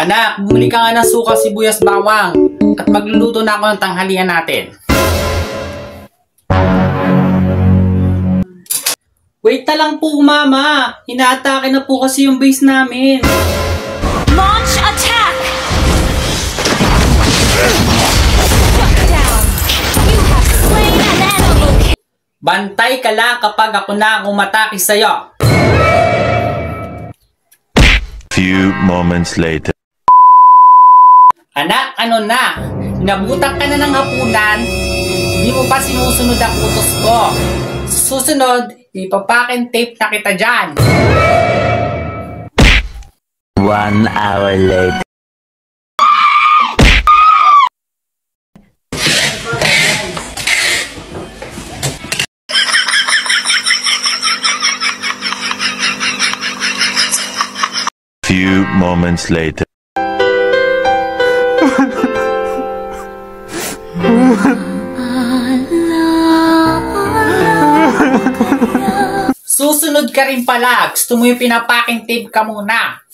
Anak, bumili ka nga ng suka, sibuyas, bawang at magluluto na ako ng tanghalian natin. Wait na lang po, mama. Inaatake na po kasi yung base namin. Launch attack! Shut down! You have slain an enemy! Bantay ka lang kapag ako na ang umatake sa'yo. Few moments later. Anak, ano na? Nabutak ka na ng hapunan. Hindi mo pa sinusunod ang utos ko. Susunod, ipapakin tape na kita dyan. 1 hour later. Few moments later. Susunod ka rin pala. Gusto mo yung pinapaking tape ka muna.